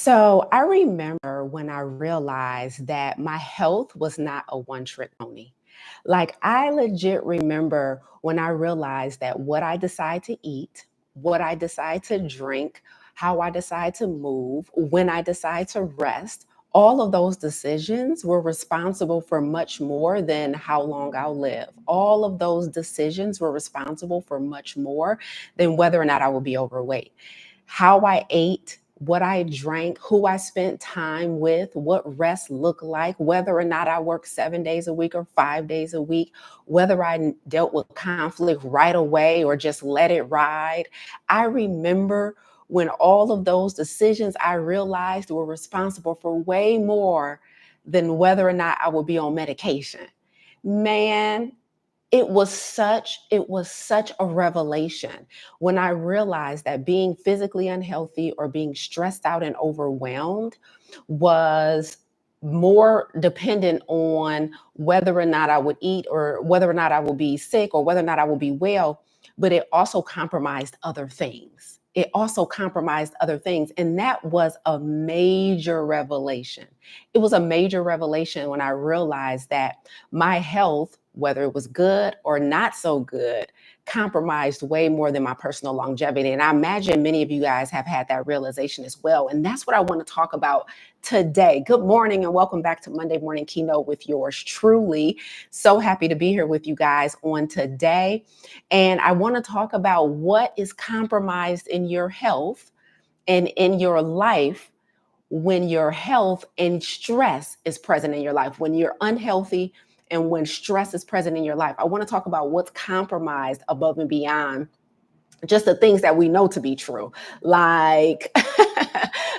So I remember when I realized that my health was not a one trick pony. Like, I legit remember when I realized that what I decide to eat, what I decide to drink, how I decide to move, when I decide to rest, all of those decisions were responsible for much more than how long I'll live. All of those decisions were responsible for much more than whether or not I will be overweight. How I ate, what I drank, who I spent time with, what rest looked like, whether or not I worked 7 days a week or 5 days a week, whether I dealt with conflict right away or just let it ride. I remember when all of those decisions I realized were responsible for way more than whether or not I would be on medication. Man, it was such a revelation when I realized that being physically unhealthy or being stressed out and overwhelmed was more dependent on whether or not I would eat or whether or not I would be sick or whether or not I would be well, but it also compromised other things. It also compromised other things. And that was a major revelation. It was a major revelation when I realized that my health, whether it was good or not so good, compromised way more than my personal longevity. And I imagine many of you guys have had that realization as well. And that's what I want to talk about today. Good morning and welcome back to Monday Morning Keynote with yours truly. So happy to be here with you guys on today. And I want to talk about what is compromised in your health and in your life when your health and stress is present in your life, when you're unhealthy and when stress is present in your life. I want to talk about what's compromised above and beyond just the things that we know to be true, like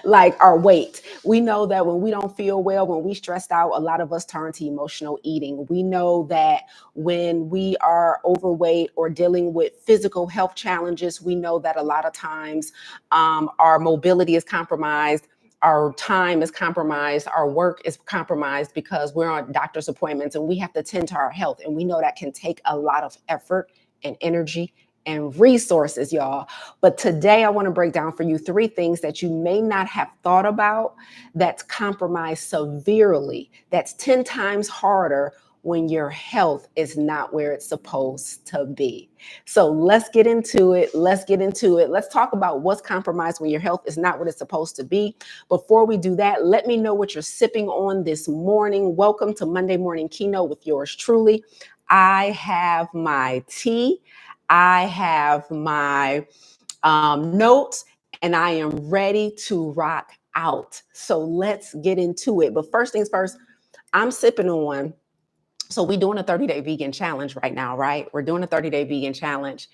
like our weight. We know that when we don't feel well, when we stressed out, a lot of us turn to emotional eating. We know that when we are overweight or dealing with physical health challenges, we know that a lot of times our mobility is compromised. Our time is compromised, our work is compromised because we're on doctor's appointments and we have to tend to our health. And we know that can take a lot of effort and energy and resources, y'all. But today I want to break down for you three things that you may not have thought about that's compromised severely, that's 10 times harder when your health is not where it's supposed to be. So let's get into it. Let's get into it. Let's talk about what's compromised when your health is not what it's supposed to be. Before we do that, let me know what you're sipping on this morning. Welcome to Monday Morning Keynote with yours truly. I have my tea. I have my notes, and I am ready to rock out. So let's get into it. But first things first, I'm sipping on. So we're doing a 30-day vegan challenge right now, right? We're doing a 30-day vegan challenge.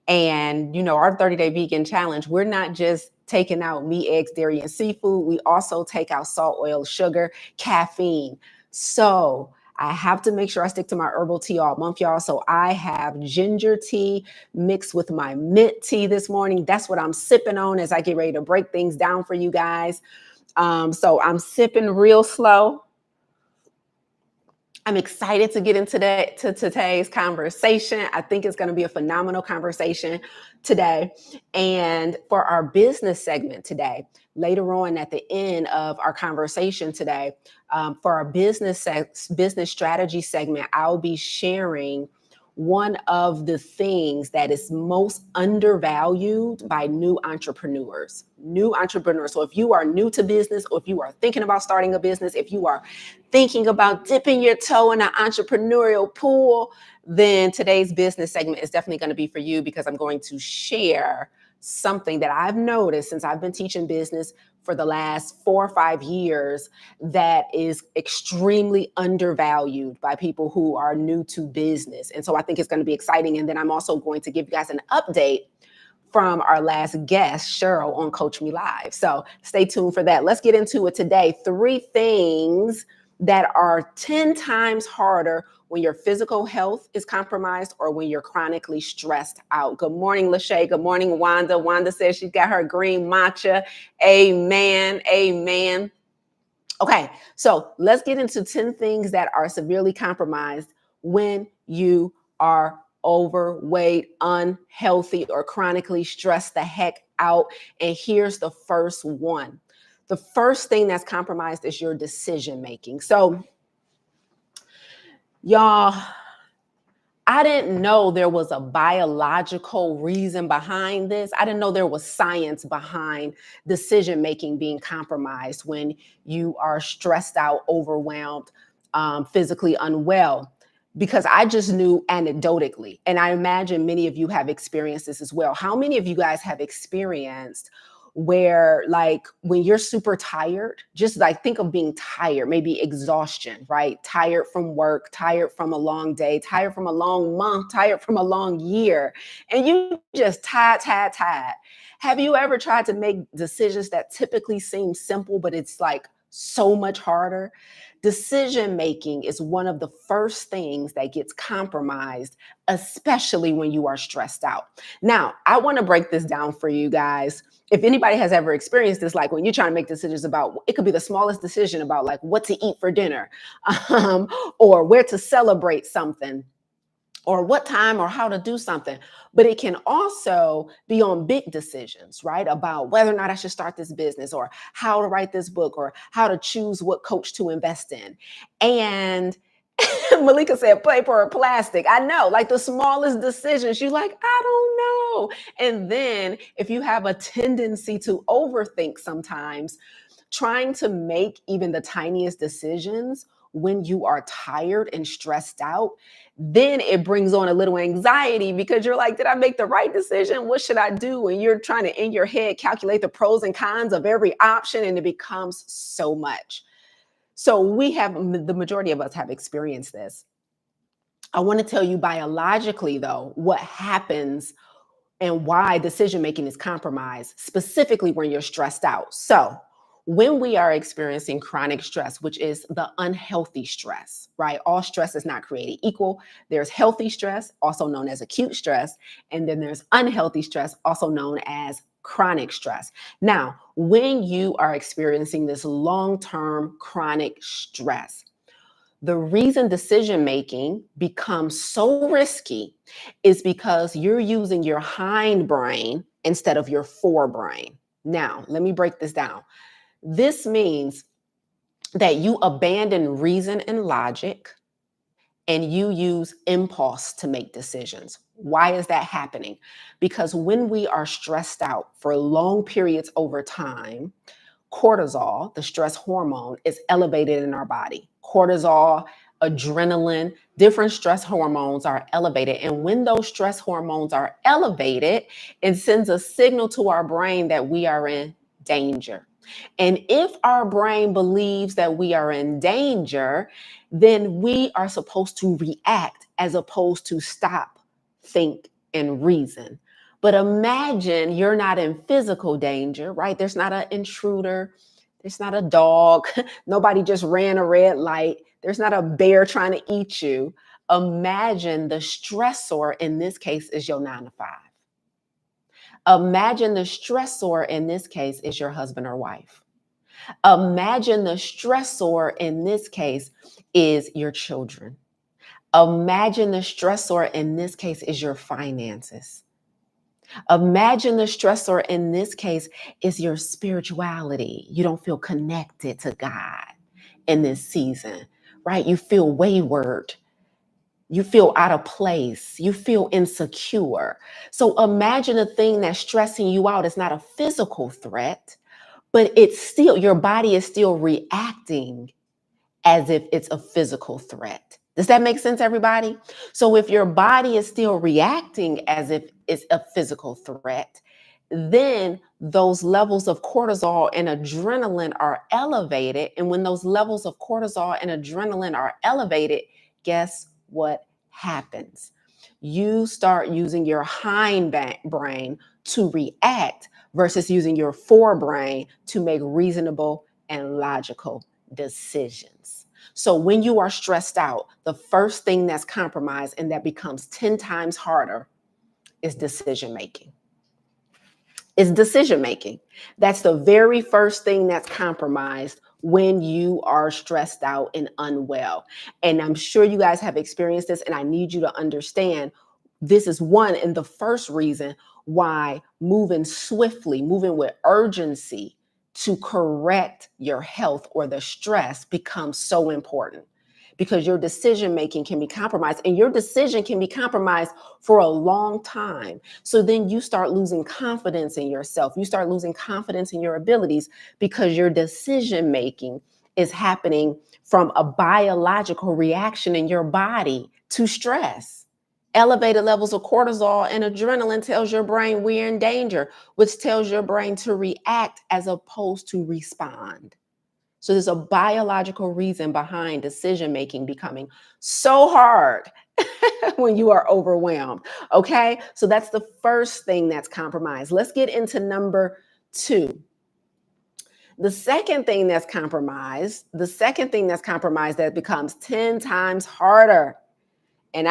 And, our 30-day vegan challenge, we're not just taking out meat, eggs, dairy, and seafood. We also take out salt, oil, sugar, caffeine. So I have to make sure I stick to my herbal tea all month, y'all. So I have ginger tea mixed with my mint tea this morning. That's what I'm sipping on as I get ready to break things down for you guys. So I'm sipping real slow. I'm excited to get into today's conversation. I think it's going to be a phenomenal conversation today. And for our business segment today, later on at the end of our conversation today, for our business strategy segment, I'll be sharing one of the things that is most undervalued by new entrepreneurs. So if you are new to business, or if you are thinking about starting a business, if you are thinking about dipping your toe in an entrepreneurial pool, then today's business segment is definitely going to be for you, because I'm going to share something that I've noticed since I've been teaching business for the last 4 or 5 years that is extremely undervalued by people who are new to business. And so I think it's going to be exciting. And then I'm also going to give you guys an update from our last guest, Cheryl, on Coach Me Live. So stay tuned for that. Let's get into it today. 3 things that are 10 times harder when your physical health is compromised or when you're chronically stressed out. Good morning, Lachey. Good morning, Wanda. Wanda says she's got her green matcha. Amen. Amen. Okay, so let's get into 10 things that are severely compromised when you are overweight, unhealthy, or chronically stressed the heck out. And here's the first one: The first thing that's compromised is your decision making. So, y'all, I didn't know there was a biological reason behind this. I didn't know there was science behind decision making being compromised when you are stressed out, overwhelmed, physically unwell. Because I just knew anecdotally, and I imagine many of you have experienced this as well. How many of you guys have experienced where, like, when you're super tired, just like think of being tired, maybe exhaustion, right? Tired from work, tired from a long day, tired from a long month, tired from a long year, and you just tired, tired, tired. Have you ever tried to make decisions that typically seem simple, but it's like so much harder? Decision making is one of the first things that gets compromised, especially when you are stressed out. Now, I want to break this down for you guys. If anybody has ever experienced this, like when you're trying to make decisions about, it could be the smallest decision about like what to eat for dinner, um, or where to celebrate something, or what time or how to do something. But it can also be on big decisions, right? About whether or not I should start this business, or how to write this book, or how to choose what coach to invest in. And Malika said paper or plastic. I know, like the smallest decisions, you're like, I don't know. And then if you have a tendency to overthink sometimes, trying to make even the tiniest decisions when you are tired and stressed out, then it brings on a little anxiety because you're like, did I make the right decision? What should I do? And you're trying to, in your head, calculate the pros and cons of every option, and it becomes so much. So the majority of us have experienced this. I want to tell you biologically, though, what happens and why decision making is compromised, specifically when you're stressed out. So, when we are experiencing chronic stress, which is the unhealthy stress, right? All stress is not created equal. There's healthy stress, also known as acute stress, and then there's unhealthy stress, also known as chronic stress. Now, when you are experiencing this long term chronic stress, the reason decision making becomes so risky is because you're using your hind brain instead of your forebrain. Now, let me break this down. This means that you abandon reason and logic and you use impulse to make decisions. Why is that happening? Because when we are stressed out for long periods over time, cortisol, the stress hormone, is elevated in our body. Cortisol, adrenaline, different stress hormones are elevated. And when those stress hormones are elevated, it sends a signal to our brain that we are in danger. And if our brain believes that we are in danger, then we are supposed to react as opposed to stop, think, and reason. But imagine you're not in physical danger, right? There's not an intruder. There's not a dog. Nobody just ran a red light. There's not a bear trying to eat you. Imagine the stressor in this case is your 9 to 5. Imagine the stressor in this case is your husband or wife. Imagine the stressor in this case is your children. Imagine the stressor in this case is your finances. Imagine the stressor in this case is your spirituality. You don't feel connected to God in this season, right? You feel wayward. You feel out of place. You feel insecure. So imagine a thing that's stressing you out is not a physical threat, but it's still, your body is still reacting as if it's a physical threat. Does that make sense, everybody? So if your body is still reacting as if it's a physical threat, then those levels of cortisol and adrenaline are elevated. And when those levels of cortisol and adrenaline are elevated, guess what happens? You start using your hind brain to react versus using your forebrain to make reasonable and logical decisions. So when you are stressed out, the first thing that's compromised and that becomes 10 times harder is decision making. It's decision making. That's the very first thing that's compromised when you are stressed out and unwell. And I'm sure you guys have experienced this, and I need you to understand this is one and the first reason why moving swiftly, moving with urgency to correct your health or the stress becomes so important, because your decision making can be compromised, and your decision can be compromised for a long time. So then you start losing confidence in yourself. You start losing confidence in your abilities, because your decision making is happening from a biological reaction in your body to stress. Elevated levels of cortisol and adrenaline tells your brain we're in danger, which tells your brain to react as opposed to respond. So there's a biological reason behind decision making becoming so hard when you are overwhelmed. Okay, so that's the first thing that's compromised. Let's get into number two. The second thing that's compromised, that becomes 10 times harder. And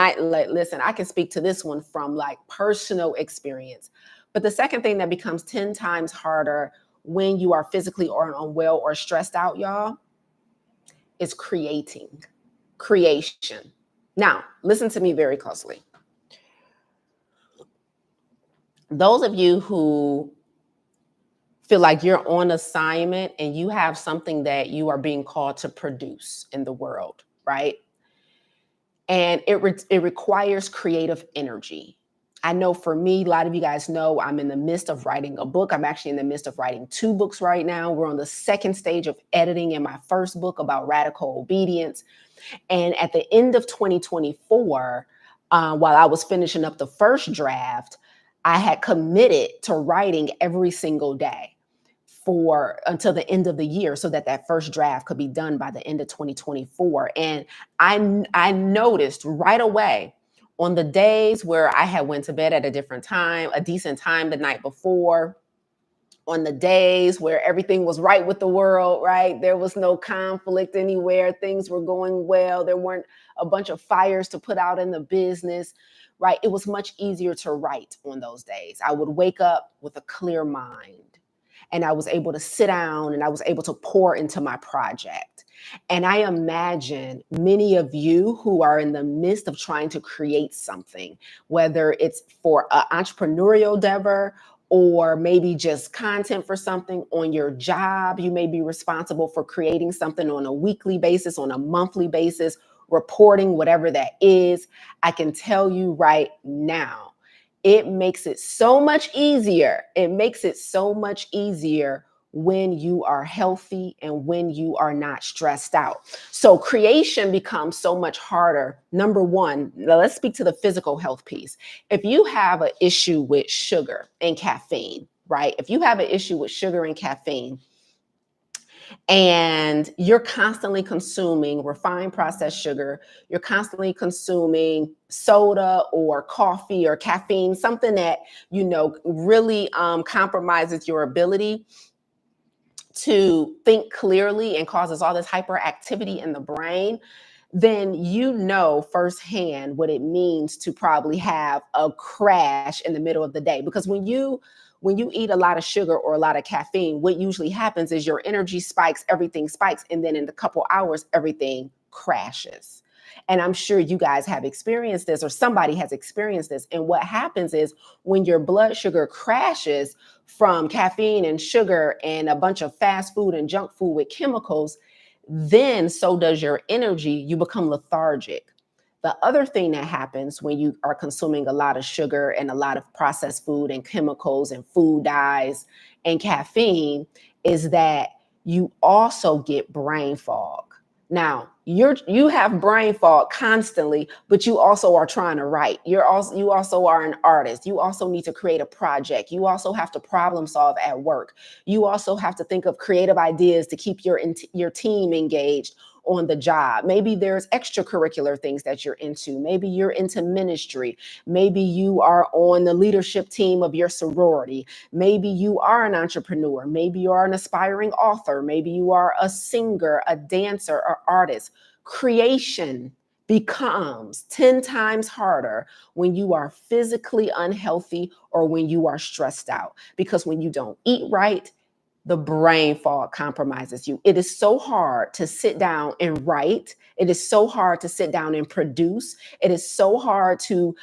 listen, I can speak to this one from like personal experience. But the second thing that becomes 10 times harder when you are physically or unwell or stressed out, y'all, is creation. Now, listen to me very closely. Those of you who feel like you're on assignment and you have something that you are being called to produce in the world, right? And it requires creative energy. I know for me, a lot of you guys know I'm in the midst of writing a book. I'm actually in the midst of writing 2 books right now. We're on the second stage of editing in my first book about radical obedience. And at the end of 2024, while I was finishing up the first draft, I had committed to writing every single day for until the end of the year, so that that first draft could be done by the end of 2024. And I noticed right away, on the days where I had went to bed at a different time, a decent time the night before, on the days where everything was right with the world, right? There was no conflict anywhere. Things were going well. There weren't a bunch of fires to put out in the business, right? It was much easier to write on those days. I would wake up with a clear mind, and I was able to sit down and I was able to pour into my project. And I imagine many of you who are in the midst of trying to create something, whether it's for an entrepreneurial endeavor or maybe just content for something on your job. You may be responsible for creating something on a weekly basis, on a monthly basis, reporting, whatever that is. I can tell you right now, it makes it so much easier. It makes it so much easier when you are healthy and when you are not stressed out. So creation becomes so much harder. Number one, now let's speak to the physical health piece. If you have an issue with sugar and caffeine, right? If you have an issue with sugar and caffeine, and you're constantly consuming refined processed sugar, you're constantly consuming soda or coffee or caffeine, something that, really compromises your ability to think clearly and causes all this hyperactivity in the brain, then you know firsthand what it means to probably have a crash in the middle of the day. Because when you eat a lot of sugar or a lot of caffeine, what usually happens is your energy spikes, everything spikes, and then in a couple hours, everything crashes. And I'm sure you guys have experienced this, or somebody has experienced this. And what happens is when your blood sugar crashes from caffeine and sugar and a bunch of fast food and junk food with chemicals, then so does your energy. You become lethargic. The other thing that happens when you are consuming a lot of sugar and a lot of processed food and chemicals and food dyes and caffeine is that you also get brain fog. Now, you have brain fog constantly, but you also are trying to write. You also are an artist. You also need to create a project. You also have to problem solve at work. You also have to think of creative ideas to keep your team engaged on the job. Maybe there's extracurricular things that you're into. Maybe you're into ministry. Maybe you are on the leadership team of your sorority. Maybe you are an entrepreneur. Maybe you are an aspiring author. Maybe you are a singer, a dancer, or artist. Creation becomes 10 times harder when you are physically unhealthy or when you are stressed out. Because when you don't eat right, the brain fog compromises you. It is so hard to sit down and write. It is so hard to sit down and produce. It is so hard to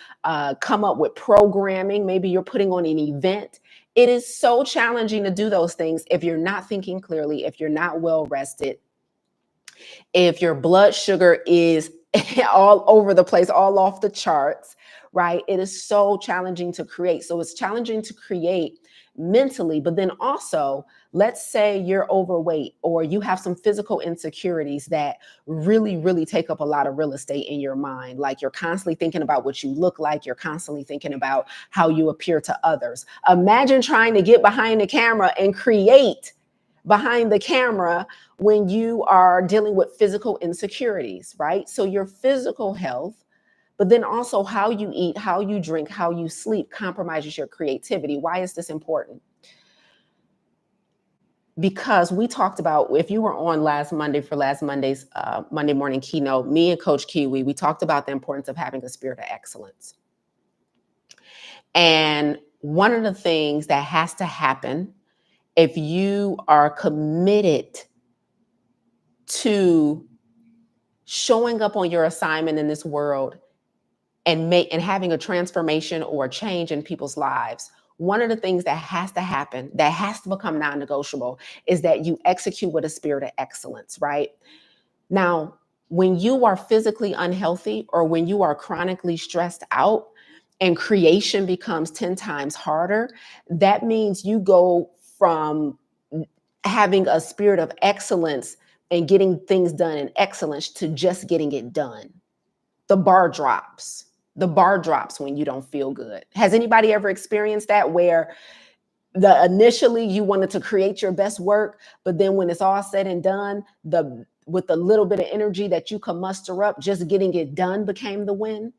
come up with programming. Maybe you're putting on an event It is so challenging to do those things if you're not thinking clearly, if you're not well rested, if your blood sugar is all over the place, all off the charts, right? It is so challenging to create. So it's challenging to create mentally, but then also, let's say you're overweight or you have some physical insecurities that really, really take up a lot of real estate in your mind. Like you're constantly thinking about what you look like, you're constantly thinking about how you appear to others. Imagine trying to get behind the camera and create behind the camera when you are dealing with physical insecurities, right? So your physical health, but then also how you eat, how you drink, how you sleep compromises your creativity. Why is this important? Because we talked about, if you were on last Monday for last Monday's Monday morning keynote, me and Coach Kiwi, we talked about the importance of having a spirit of excellence. And one of the things that has to happen if you are committed to showing up on your assignment in this world and having a transformation or a change in people's lives, one of the things that has to happen, that has to become non-negotiable, is that you execute with a spirit of excellence, right? Now, when you are physically unhealthy or when you are chronically stressed out and creation becomes 10 times harder, that means you go from having a spirit of excellence and getting things done in excellence to just getting it done. The bar drops. The bar drops when you don't feel good. Has anybody ever experienced that, where initially you wanted to create your best work, but then when it's all said and done, with the little bit of energy that you can muster up, just getting it done became the win,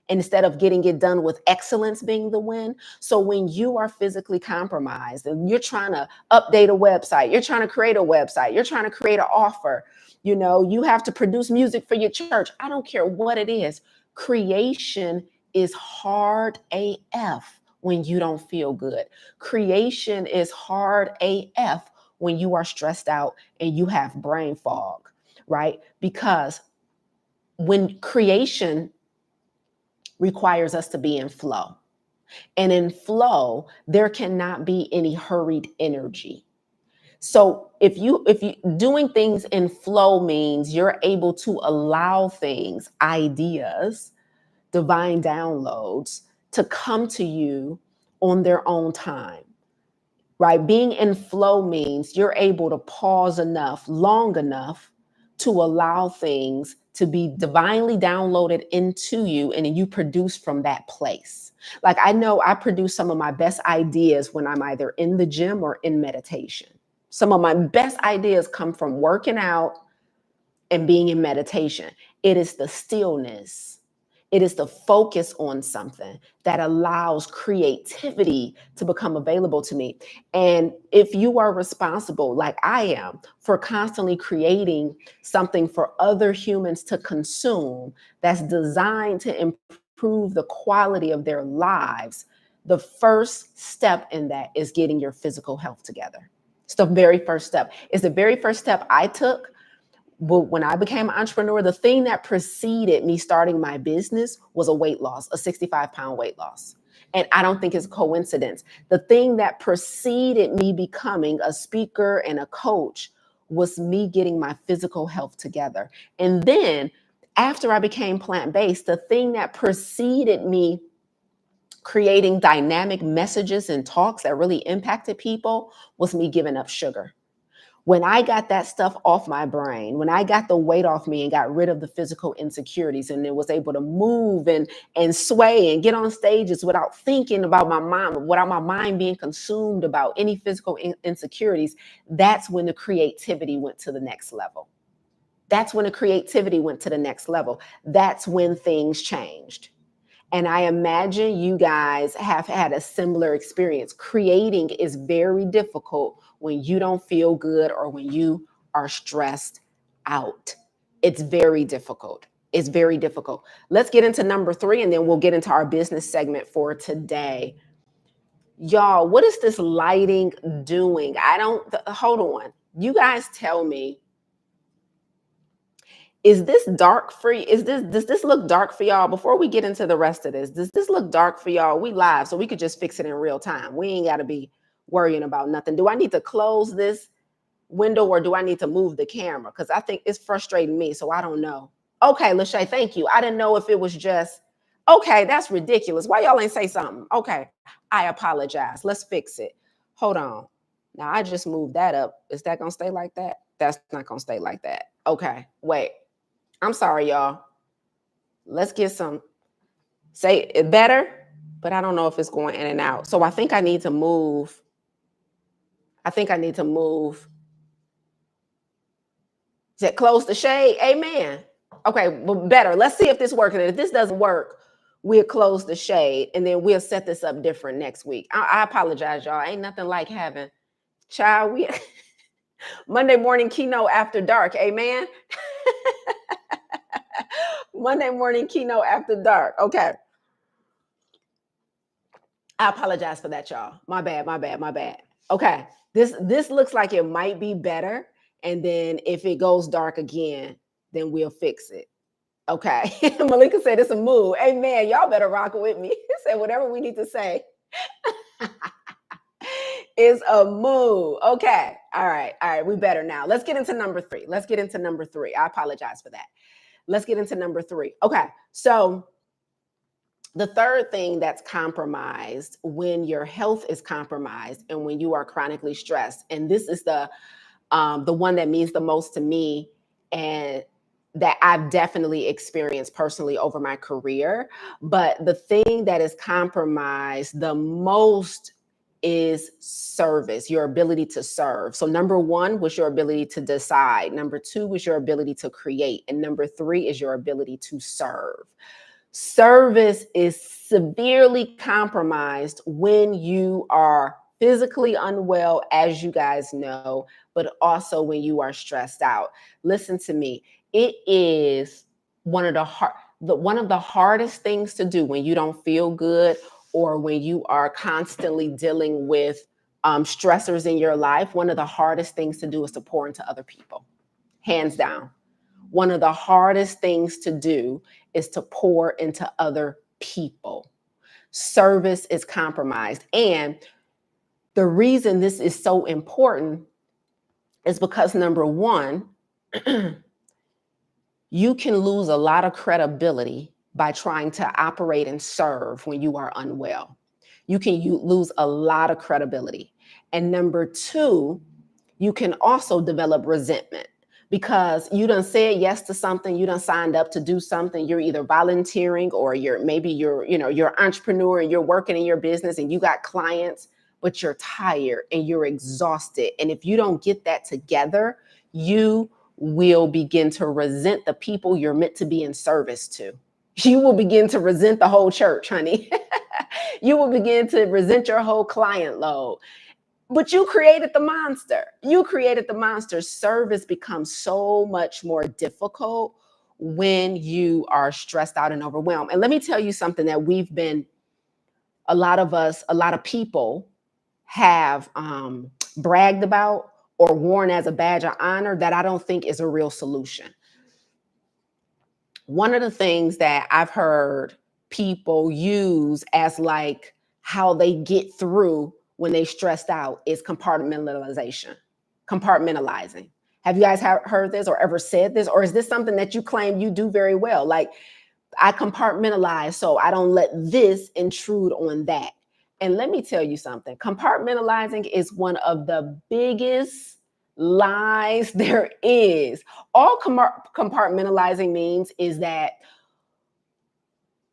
instead of getting it done with excellence being the win? So when you are physically compromised and you're trying to update a website, you're trying to create a website, you're trying to create an offer, you have to produce music for your church. I don't care what it is. Creation is hard AF when you don't feel good. Creation is hard AF when you are stressed out and you have brain fog, right? Because when creation requires us to be in flow, and in flow, there cannot be any hurried energy. So if you doing things in flow means you're able to allow things, ideas, divine downloads to come to you on their own time, right? Being in flow means you're able to pause long enough to allow things to be divinely downloaded into you, and then you produce from that place. Like, I know I produce some of my best ideas when I'm either in the gym or in meditation. Some of my best ideas come from working out and being in meditation. It is the stillness, it is the focus on something that allows creativity to become available to me. And if you are responsible, like I am, for constantly creating something for other humans to consume that's designed to improve the quality of their lives, the first step in that is getting your physical health together. It's the very first step. It's the very first step I took. But when I became an entrepreneur, the thing that preceded me starting my business was a weight loss, a 65-pound weight loss. And I don't think it's a coincidence. The thing that preceded me becoming a speaker and a coach was me getting my physical health together. And then after I became plant-based, the thing that preceded me creating dynamic messages and talks that really impacted people was me giving up sugar. When I got that stuff off my brain, when I got the weight off me and got rid of the physical insecurities, and then was able to move and sway and get on stages without thinking about my mind, without my mind being consumed about any physical insecurities, that's when the creativity went to the next level. That's when the creativity went to the next level. That's when things changed. And I imagine you guys have had a similar experience. Creating is very difficult when you don't feel good or when you are stressed out. It's very difficult. It's very difficult. Let's get into number 3, and then we'll get into our business segment for today. Y'all, what is this lighting doing? Hold on. You guys tell me, is this dark for you? Does this look dark for y'all? Before we get into the rest of this, does this look dark for y'all? We live, so we could just fix it in real time. We ain't gotta be worrying about nothing. Do I need to close this window or do I need to move the camera? Because I think it's frustrating me, so I don't know. Okay, Lachey, thank you. I didn't know if it was just, okay, that's ridiculous. Why y'all ain't say something? Okay, I apologize. Let's fix it. Hold on. Now I just moved that up. Is that gonna stay like that? That's not gonna stay like that. Okay, wait. I'm sorry, y'all. Let's get some, say it better, but I don't know if it's going in and out. So I think I need to move. I think I need to move. Is that close the shade? Amen. Okay, well, better. Let's see if this works. And if this doesn't work, we'll close the shade and then we'll set this up different next week. I apologize, y'all. Ain't nothing like having child. We Monday morning keynote after dark. Amen. Monday morning keynote after dark. Okay. I apologize for that, y'all. My bad, my bad, my bad. Okay. This looks like it might be better. And then if it goes dark again, then we'll fix it. Okay. Malika said it's a move. Amen. Y'all better rock with me. He said whatever we need to say is a move. Okay. All right. All right. We better now. Let's get into number 3. Let's get into number 3. I apologize for that. Let's get into number 3. Okay. So the third thing that's compromised when your health is compromised and when you are chronically stressed, and this is the one that means the most to me and that I've definitely experienced personally over my career. But the thing that is compromised the most is service, your ability to serve. So number 1 was your ability to decide. Number 2 was your ability to create. And number 3 is your ability to serve. Service is severely compromised when you are physically unwell, as you guys know, but also when you are stressed out. Listen to me. It is one of the hardest things to do when you don't feel good or when you are constantly dealing with stressors in your life. One of the hardest things to do is to pour into other people, hands down. One of the hardest things to do is to pour into other people. Service is compromised. And the reason this is so important is because number 1, you can lose a lot of credibility by trying to operate and serve when you are unwell. You lose a lot of credibility. And number 2, you can also develop resentment because you done said yes to something, you done signed up to do something. You're either volunteering or you're an entrepreneur and you're working in your business and you got clients, but you're tired and you're exhausted. And if you don't get that together, you will begin to resent the people you're meant to be in service to. You will begin to resent the whole church, honey. You will begin to resent your whole client load. But you created the monster. You created the monster. Service becomes so much more difficult when you are stressed out and overwhelmed. And let me tell you something that a lot of people have bragged about or worn as a badge of honor that I don't think is a real solution. One of the things that I've heard people use as like how they get through when they stressed out is compartmentalizing. Have you guys heard this or ever said this? Or is this something that you claim you do very well? Like, I compartmentalize so I don't let this intrude on that. And let me tell you something. Compartmentalizing is one of the biggest lies there is. All compartmentalizing means is that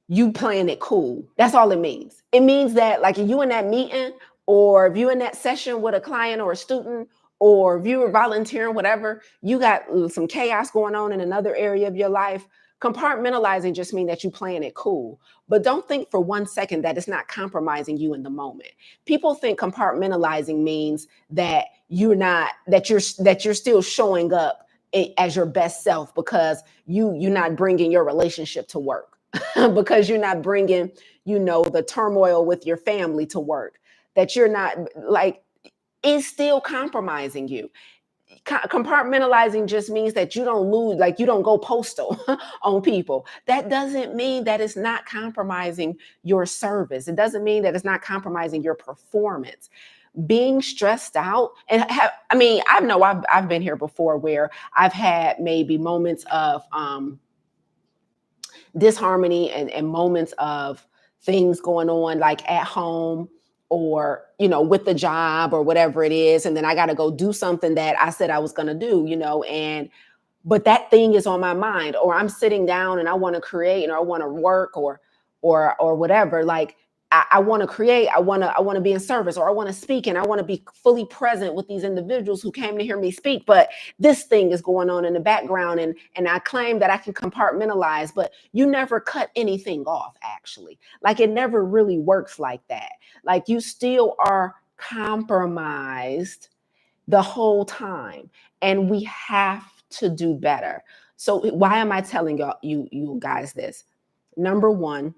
you playing it cool. That's all it means. It means that like if you in that meeting or if you in that session with a client or a student or if you were volunteering, whatever, you got some chaos going on in another area of your life. Compartmentalizing just means that you playing it cool. But don't think for 1 second that it's not compromising you in the moment. People think compartmentalizing means that you're still showing up as your best self because you're not bringing your relationship to work. Because you're not bringing, the turmoil with your family to work, that you're not like, it's still compromising you. Compartmentalizing just means that you don't lose, like you don't go postal on people. That doesn't mean that it's not compromising your service. It doesn't mean that it's not compromising your performance. being stressed out and I know I've been here before where I've had maybe moments of disharmony and moments of things going on like at home or with the job or whatever it is, and then I got to go do something that I said I was going to do, and but that thing is on my mind, or I'm sitting down and I want to create, or I want to work, or whatever. Like I want to create, I want to be in service, or I want to speak, and I want to be fully present with these individuals who came to hear me speak. But this thing is going on in the background, and I claim that I can compartmentalize, but you never cut anything off, actually. Like it never really works like that. Like you still are compromised the whole time, and we have to do better. So why am I telling you guys this? Number one,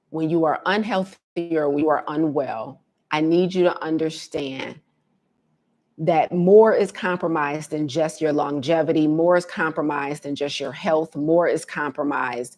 when you are unhealthy or when you are unwell, I need you to understand that more is compromised than just your longevity, more is compromised than just your health, more is compromised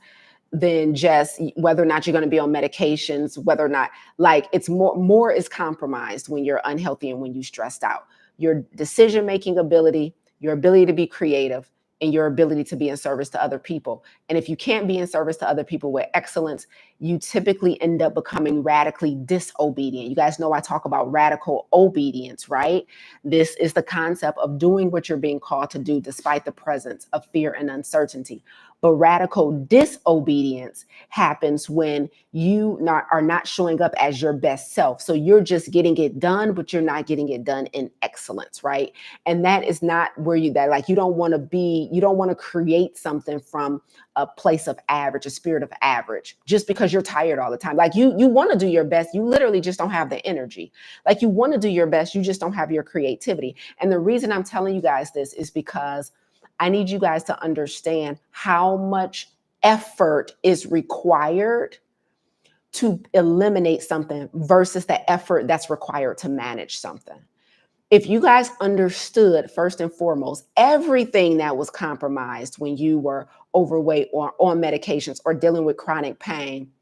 than just whether or not you're going to be on medications, whether or not, like, it's more is compromised when you're unhealthy and when you stressed out. Your decision making ability, your ability to be creative, and your ability to be in service to other people. And if you can't be in service to other people with excellence, you typically end up becoming radically disobedient. You guys know I talk about radical obedience, right? This is the concept of doing what you're being called to do despite the presence of fear and uncertainty. But radical disobedience happens when you are not showing up as your best self. So you're just getting it done, but you're not getting it done in excellence, right? And that is not where you don't want to create something from a place of average, a spirit of average, just because you're tired all the time. Like you want to do your best, you literally just don't have the energy. Like you want to do your best, you just don't have your creativity. And the reason I'm telling you guys this is because I need you guys to understand how much effort is required to eliminate something versus the effort that's required to manage something. If you guys understood, first and foremost, everything that was compromised when you were overweight or on medications or dealing with chronic pain,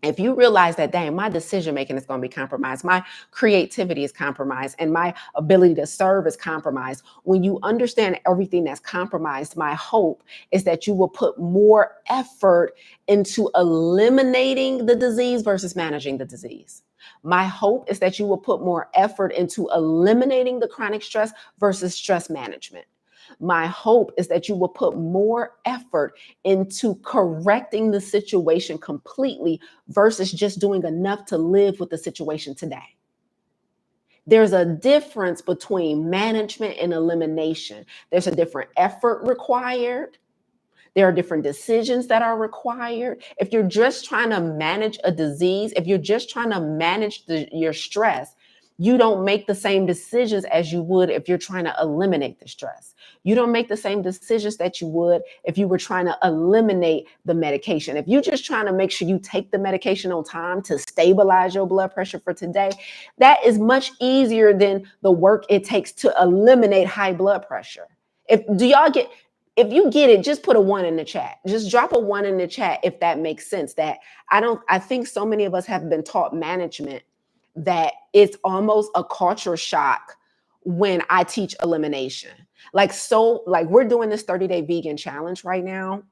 if you realize that, dang, my decision making is going to be compromised, my creativity is compromised, and my ability to serve is compromised, when you understand everything that's compromised, my hope is that you will put more effort into eliminating the disease versus managing the disease. My hope is that you will put more effort into eliminating the chronic stress versus stress management. My hope is that you will put more effort into correcting the situation completely versus just doing enough to live with the situation today. There's a difference between management and elimination. There's a different effort required. There are different decisions that are required. If you're just trying to manage a disease, if you're just trying to manage your stress, you don't make the same decisions as you would if you're trying to eliminate the stress. You don't make the same decisions that you would if you were trying to eliminate the medication. If you're just trying to make sure you take the medication on time to stabilize your blood pressure for today, that is much easier than the work it takes to eliminate high blood pressure. If you get it, just put a 1 in the chat. Just drop a 1 in the chat if that makes sense. I think so many of us have been taught management that it's almost a culture shock when I teach elimination. Like we're doing this 30-day vegan challenge right now.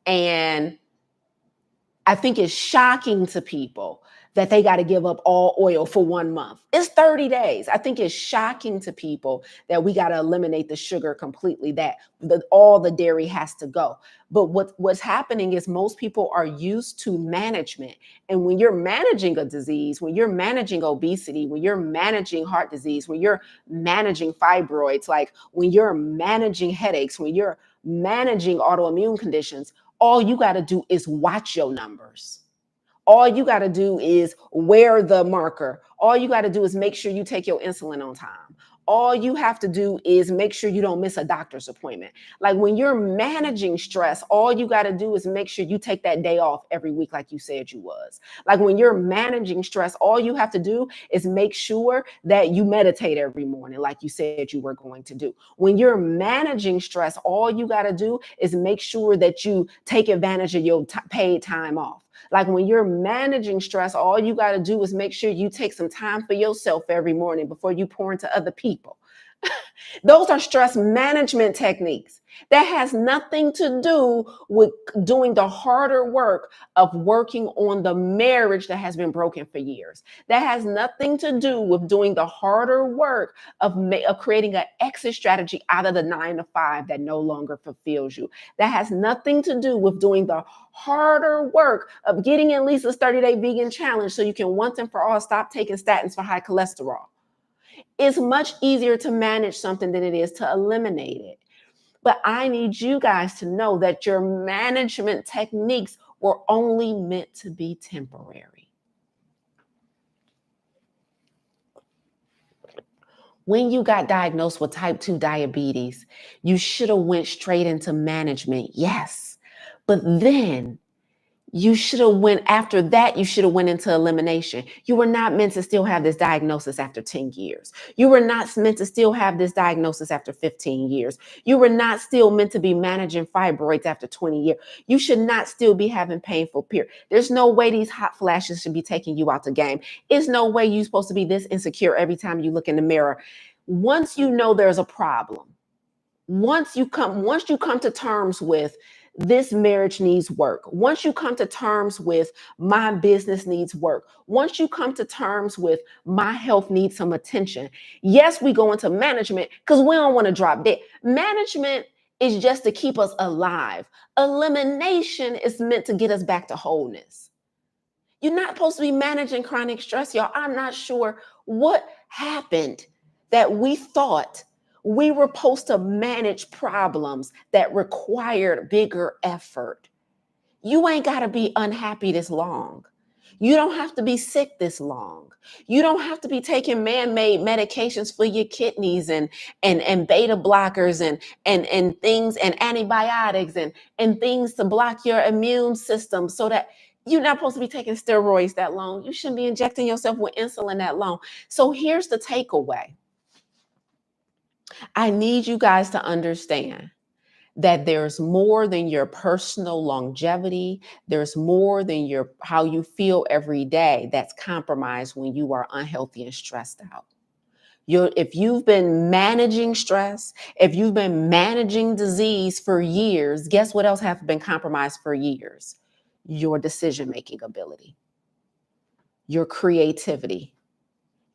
And I think it's shocking to people that they got to give up all oil for 1 month. It's 30 days. I think it's shocking to people that we got to eliminate the sugar completely, that all the dairy has to go. But what's happening is most people are used to management. And when you're managing a disease, when you're managing obesity, when you're managing heart disease, when you're managing fibroids, like when you're managing headaches, when you're managing autoimmune conditions, all you got to do is watch your numbers. All you got to do is wear the marker. All you got to do is make sure you take your insulin on time. All you have to do is make sure you don't miss a doctor's appointment. Like when you're managing stress, all you got to do is make sure you take that day off every week like you said you was. Like when you're managing stress, all you have to do is make sure that you meditate every morning like you said you were going to do. When you're managing stress, all you got to do is make sure that you take advantage of your paid time off. Like when you're managing stress, all you got to do is make sure you take some time for yourself every morning before you pour into other people. Those are stress management techniques. That has nothing to do with doing the harder work of working on the marriage that has been broken for years. That has nothing to do with doing the harder work of creating an exit strategy out of the 9 to 5 that no longer fulfills you. That has nothing to do with doing the harder work of getting at least a 30-day vegan challenge so you can once and for all stop taking statins for high cholesterol. It's much easier to manage something than it is to eliminate it. But I need you guys to know that your management techniques were only meant to be temporary. When you got diagnosed with type 2 diabetes, you should have went straight into management, yes. But then you should have went after that, you should have went into elimination. You were not meant to still have this diagnosis after 10 years. You were not meant to still have this diagnosis after 15 years. You were not still meant to be managing fibroids after 20 years. You should not still be having painful period. There's no way these hot flashes should be taking you out the game. It's no way you're supposed to be this insecure every time you look in the mirror. Once you know there's a problem, once you come to terms with this marriage needs work, once you come to terms with my business needs work, once you come to terms with my health needs some attention, yes, we go into management because we don't want to drop dead. Management is just to keep us alive. Elimination is meant to get us back to wholeness. You're not supposed to be managing chronic stress, y'all. I'm not sure what happened that we thought we were supposed to manage problems that required bigger effort. You ain't got to be unhappy this long. You don't have to be sick this long. You don't have to be taking man-made medications for your kidneys and beta blockers and things and antibiotics and things to block your immune system so that you're not supposed to be taking steroids that long. You shouldn't be injecting yourself with insulin that long. So here's the takeaway. I need you guys to understand that there's more than your personal longevity. There's more than your how you feel every day that's compromised when you are unhealthy and stressed out. If you've been managing stress, if you've been managing disease for years, guess what else has been compromised for years? Your decision-making ability, your creativity,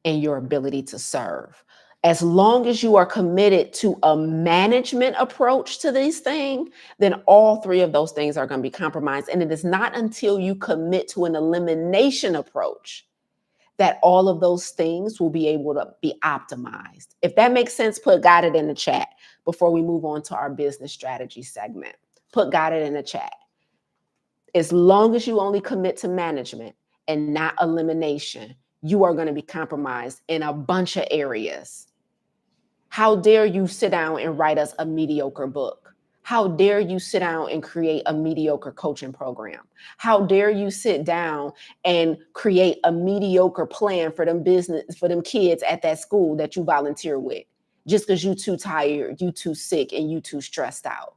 and your ability to serve. As long as you are committed to a management approach to these things, then all three of those things are going to be compromised. And it is not until you commit to an elimination approach that all of those things will be able to be optimized. If that makes sense, got it in the chat before we move on to our business strategy segment. Got it in the chat. As long as you only commit to management and not elimination, you are going to be compromised in a bunch of areas. How dare you sit down and write us a mediocre book? How dare you sit down and create a mediocre coaching program? How dare you sit down and create a mediocre plan for them kids at that school that you volunteer with just because you too tired, you too sick, and you too stressed out?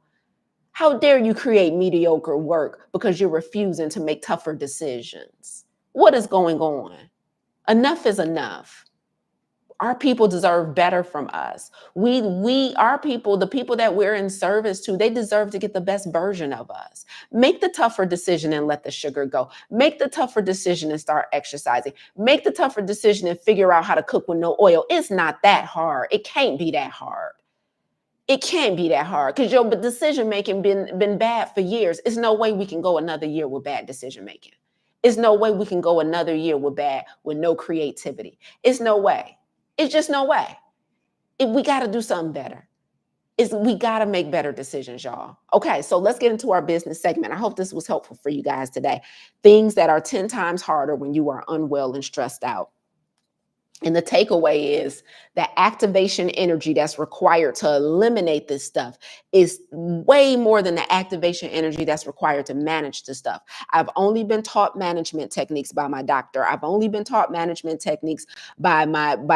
How dare you create mediocre work because you're refusing to make tougher decisions? What is going on? Enough is enough. Our people deserve better from us. Our people, the people that we're in service to, they deserve to get the best version of us. Make the tougher decision and let the sugar go. Make the tougher decision and start exercising. Make the tougher decision and figure out how to cook with no oil. It's not that hard. It can't be that hard. It can't be that hard because your decision making been bad for years. There's no way we can go another year with bad decision making. There's no way we can go another year with no creativity. It's no way. It's just no way. We got to do something better. We got to make better decisions, y'all. Okay, so let's get into our business segment. I hope this was helpful for you guys today. Things that are 10 times harder when you are unwell and stressed out. And the takeaway is that activation energy that's required to eliminate this stuff is way more than the activation energy that's required to manage the stuff. I've only been taught management techniques by my doctor. I've only been taught management techniques by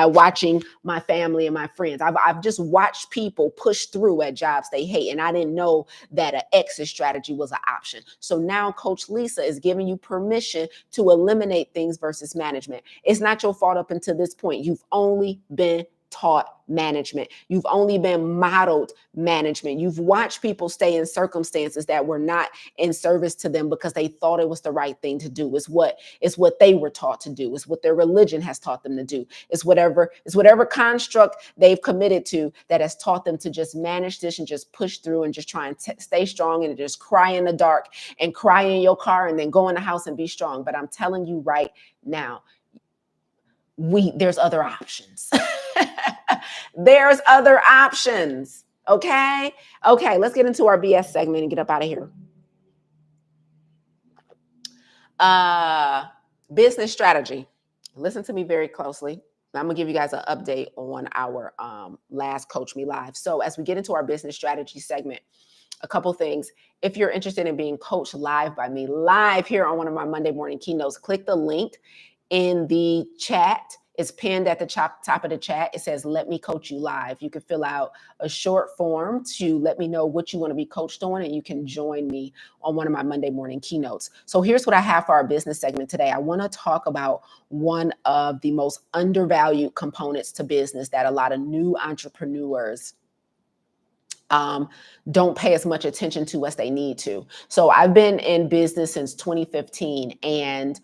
watching my family and my friends. I've just watched people push through at jobs they hate, and I didn't know that an exit strategy was an option. So now Coach Lisa is giving you permission to eliminate things versus management. It's not your fault up until this point. You've only been taught management. You've only been modeled management. You've watched people stay in circumstances that were not in service to them because they thought it was the right thing to do. It's what they were taught to do. It's what their religion has taught them to do. It's whatever construct they've committed to that has taught them to just manage this and just push through and just try and stay strong and just cry in the dark and cry in your car and then go in the house and be strong. But I'm telling you right now, there's other options. There's other options. Okay. Let's get into our BS segment and get up out of here. Business strategy. Listen to me very closely. I'm gonna give you guys an update on our last Coach Me Live. So as we get into our business strategy segment, a couple things. If you're interested in being coached live by me, live here on one of my Monday morning keynotes, click the link in the chat. It's pinned at the top of the chat. It says, let me coach you live. You can fill out a short form to let me know what you want to be coached on, and you can join me on one of my Monday morning keynotes. So here's what I have for our business segment today. I want to talk about one of the most undervalued components to business that a lot of new entrepreneurs don't pay as much attention to as they need to. So I've been in business since 2015, and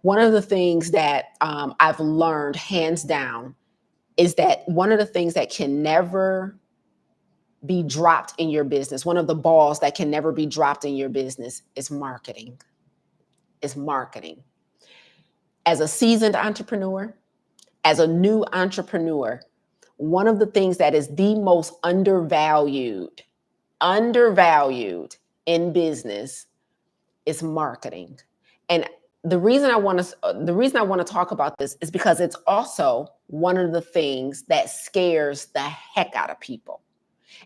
one of the things that I've learned hands down is that one of the things that can never be dropped in your business, one of the balls that can never be dropped in your business is marketing. Is marketing. As a seasoned entrepreneur, as a new entrepreneur, one of the things that is the most undervalued in business is marketing. And the reason I want to talk about this is because it's also one of the things that scares the heck out of people.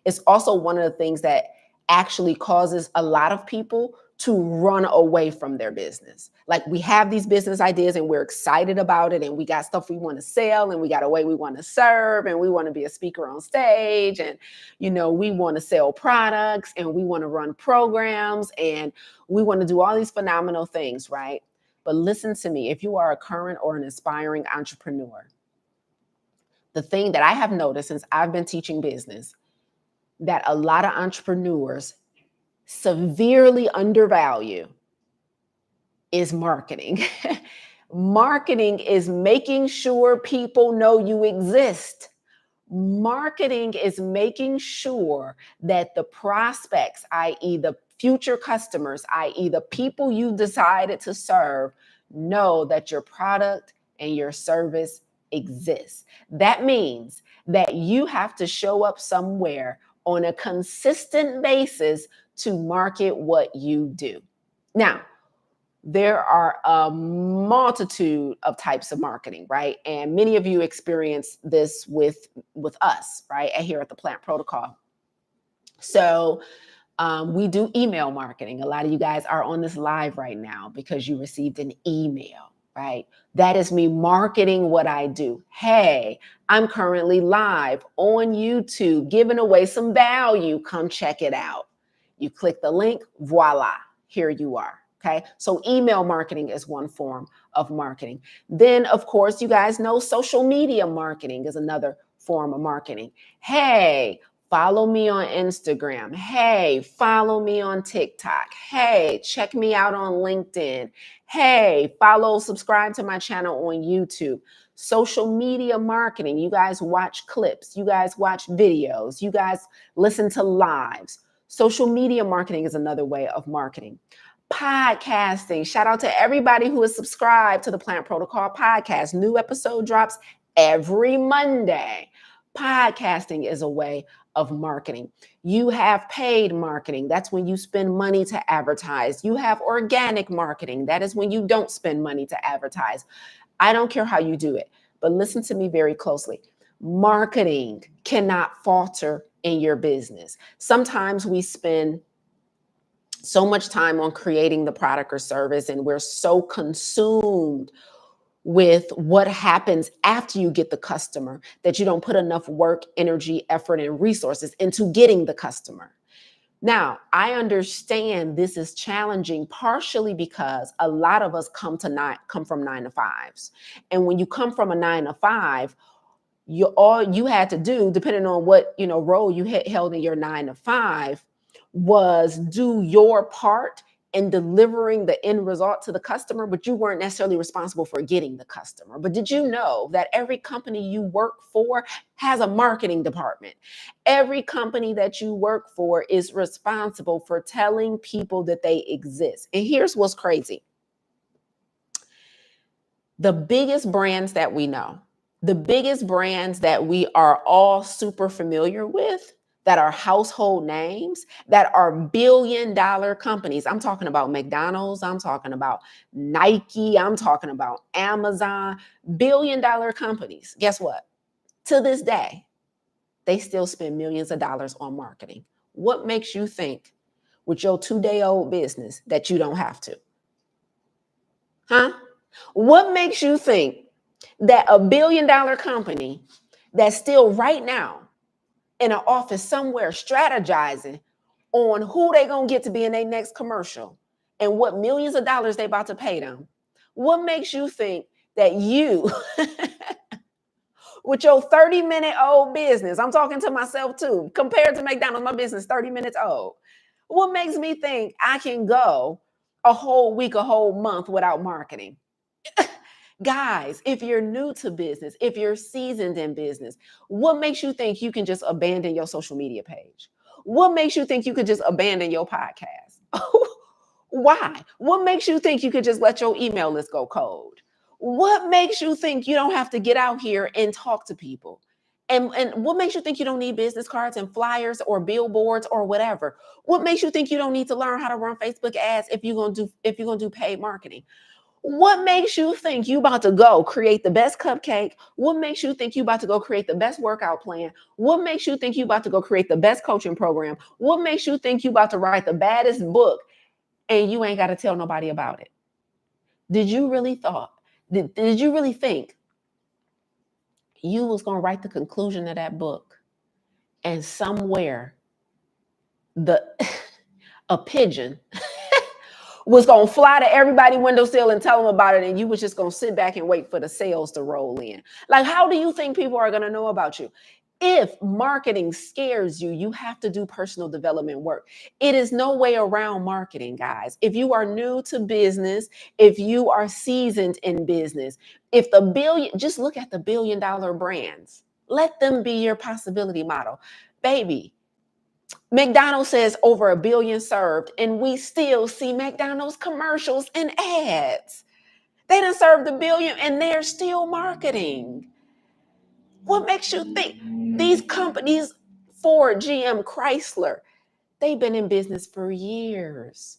It's also one of the things that actually causes a lot of people to run away from their business. Like, we have these business ideas and we're excited about it, and we got stuff we want to sell, and we got a way we want to serve, and we want to be a speaker on stage, and we want to sell products, and we want to run programs, and we want to do all these phenomenal things, right? But listen to me, if you are a current or an aspiring entrepreneur, the thing that I have noticed since I've been teaching business, that a lot of entrepreneurs severely undervalue is marketing. Marketing is making sure people know you exist. Marketing is making sure that the prospects, i.e. the future customers, i.e. the people you decided to serve, know that your product and your service exists. That means that you have to show up somewhere on a consistent basis to market what you do. Now, there are a multitude of types of marketing, right? And many of you experience this with us, right? Here at the Plant Protocol. So we do email marketing. A lot of you guys are on this live right now because you received an email, right? That is me marketing what I do. Hey, I'm currently live on YouTube giving away some value. Come check it out. You click the link, voila, here you are. Okay, so email marketing is one form of marketing. Then, of course, you guys know social media marketing is another form of marketing. Hey, follow me on Instagram. Hey, follow me on TikTok. Hey, check me out on LinkedIn. Hey, subscribe to my channel on YouTube. Social media marketing. You guys watch clips. You guys watch videos. You guys listen to lives. Social media marketing is another way of marketing. Podcasting. Shout out to everybody who is subscribed to the Plant Protocol podcast. New episode drops every Monday. Podcasting is a way of marketing. You have paid marketing. That's when you spend money to advertise. You have organic marketing. That is when you don't spend money to advertise. I don't care how you do it, But listen to me very closely. Marketing cannot falter in your business. Sometimes we spend so much time on creating the product or service, and we're so consumed with what happens after you get the customer that you don't put enough work, energy, effort, and resources into getting the customer. Now, I understand this is challenging partially because a lot of us come from 9 to 5s. And when you come from a 9 to 5, all you had to do, depending on what role you held in your 9 to 5, was do your part in delivering the end result to the customer, but you weren't necessarily responsible for getting the customer. But did you know that every company you work for has a marketing department? Every company that you work for is responsible for telling people that they exist. And here's what's crazy. The biggest brands that we know, the biggest brands that we are all super familiar with, that are household names, that are billion-dollar companies. I'm talking about McDonald's, I'm talking about Nike, I'm talking about Amazon, billion-dollar companies. Guess what? To this day, they still spend millions of dollars on marketing. What makes you think with your 2-day-old business that you don't have to? Huh? What makes you think that a billion-dollar company that's still right now in an office somewhere strategizing on who they gonna get to be in their next commercial and what millions of dollars they about to pay them? What makes you think that you, with your 30-minute old business, I'm talking to myself too, compared to McDonald's, my business 30 minutes old. What makes me think I can go a whole week, a whole month without marketing? Guys, if you're new to business, if you're seasoned in business, what makes you think you can just abandon your social media page? What makes you think you could just abandon your podcast? Why? What makes you think you could just let your email list go cold? What makes you think you don't have to get out here and talk to people? And what makes you think you don't need business cards and flyers or billboards or whatever? What makes you think you don't need to learn how to run Facebook ads if you're gonna do paid marketing? What makes you think you about to go create the best cupcake? What makes you think you about to go create the best workout plan? What makes you think you about to go create the best coaching program? What makes you think you about to write the baddest book and you ain't got to tell nobody about it? Did you really did you really think you was going to write the conclusion of that book and somewhere the a pigeon was going to fly to everybody's windowsill and tell them about it, and you was just going to sit back and wait for the sales to roll in? Like, how do you think people are going to know about you? If marketing scares you, you have to do personal development work. It is no way around marketing, guys. If you are new to business, if you are seasoned in business, just look at the billion-dollar brands. Let them be your possibility model. Baby, McDonald's says over 1 billion served, and we still see McDonald's commercials and ads. They done served 1 billion and they're still marketing. What makes you think these companies, Ford, GM, Chrysler, they've been in business for years.